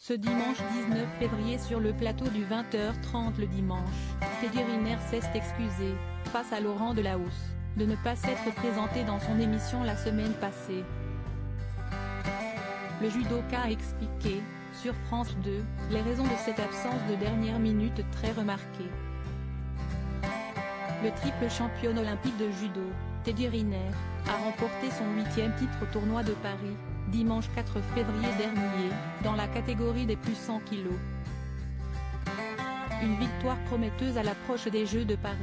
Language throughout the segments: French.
Ce dimanche 19 février sur le plateau du 20h30 le dimanche, Teddy Riner s'est excusé, face à Laurent Delahousse, de ne pas s'être présenté dans son émission la semaine passée. Le judoka a expliqué, sur France 2, les raisons de cette absence de dernière minute très remarquée. Le triple championne olympique de judo, Teddy Riner, a remporté son 8e titre au tournoi de Paris, dimanche 4 février dernier, dans la catégorie des plus 100 kg. Une victoire prometteuse à l'approche des Jeux de Paris.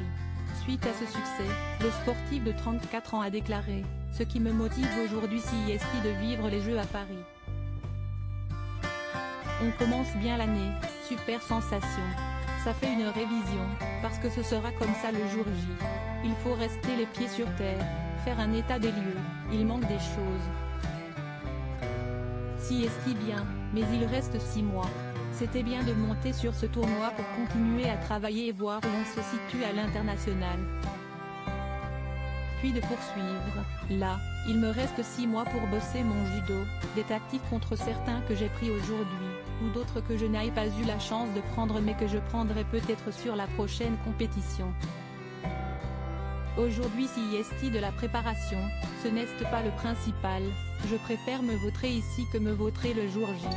Suite à ce succès, le sportif de 34 ans a déclaré « Ce qui me motive aujourd'hui c'est de vivre les Jeux à Paris. On commence bien l'année, super sensation. Ça fait une révision, parce que ce sera comme ça le jour J. Il faut rester les pieds sur terre, faire un état des lieux, il manque des choses. Si bien, mais il reste 6 mois. C'était bien de monter sur ce tournoi pour continuer à travailler et voir où on se situe à l'international. Puis de poursuivre, là, il me reste 6 mois pour bosser mon judo, des tactiques contre certains que j'ai pris aujourd'hui, ou d'autres que je n'ai pas eu la chance de prendre mais que je prendrai peut-être sur la prochaine compétition. Aujourd'hui si de la préparation, ce n'est pas le principal, je préfère me vautrer ici que me vautrer le jour J.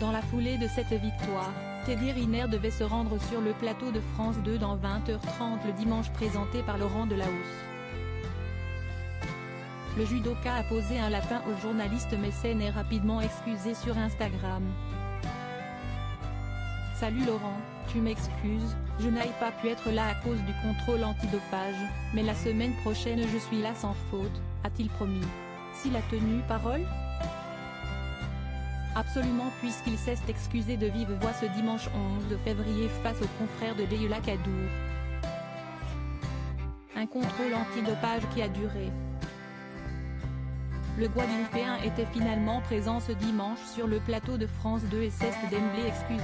Dans la foulée de cette victoire, Teddy Riner devait se rendre sur le plateau de France 2 dans 20h30 le dimanche présenté par Laurent Delahousse. Le judoka a posé un lapin au journaliste mais s'est rapidement excusé sur Instagram. Salut Laurent, tu m'excuses, je n'ai pas pu être là à cause du contrôle antidopage, mais la semaine prochaine je suis là sans faute, a-t-il promis. S'il a tenu parole ? Absolument puisqu'il s'est excusé de vive voix ce dimanche 11 février face aux confrères de Leila Kadour. Un contrôle antidopage qui a duré. Le Guadeloupéen était finalement présent ce dimanche sur le plateau de France 2 et s'est d'emblée excusé.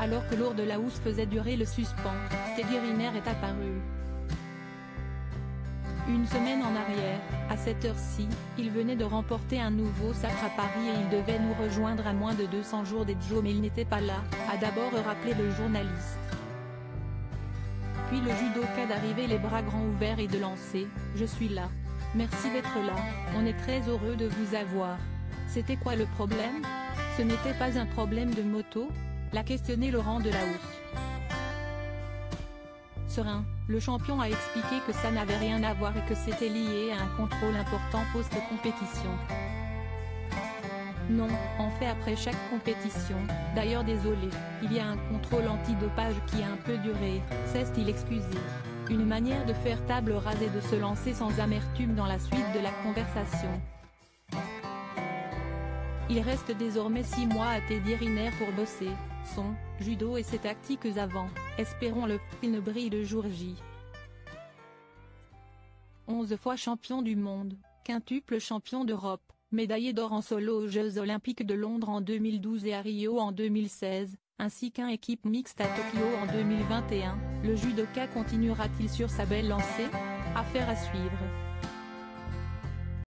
Alors que Laurent Delahousse faisait durer le suspens, Teddy Riner est apparu. Une semaine en arrière, à cette heure-ci, il venait de remporter un nouveau sacre à Paris et il devait nous rejoindre à moins de 200 jours des Jeux mais il n'était pas là, a d'abord rappelé le journaliste. Puis le judoka d'arriver les bras grands ouverts et de lancer « Je suis là. Merci d'être là, on est très heureux de vous avoir. » C'était quoi le problème? Ce n'était pas un problème de moto? L'a questionné Laurent Delahousse. Serein, le champion a expliqué que ça n'avait rien à voir et que c'était lié à un contrôle important post-compétition. Non, on fait après chaque compétition, d'ailleurs désolé, il y a un contrôle antidopage qui a un peu duré, s'est-il excusé. Une manière de faire table rase et de se lancer sans amertume dans la suite de la conversation. Il reste désormais 6 mois à Teddy Riner pour bosser son judo et ses tactiques avant, espérons-le, qu'il ne brille le jour J. 11 fois champion du monde, quintuple champion d'Europe, médaillé d'or en solo aux Jeux Olympiques de Londres en 2012 et à Rio en 2016, ainsi qu'un équipe mixte à Tokyo en 2021, le judoka continuera-t-il sur sa belle lancée? Affaire à suivre.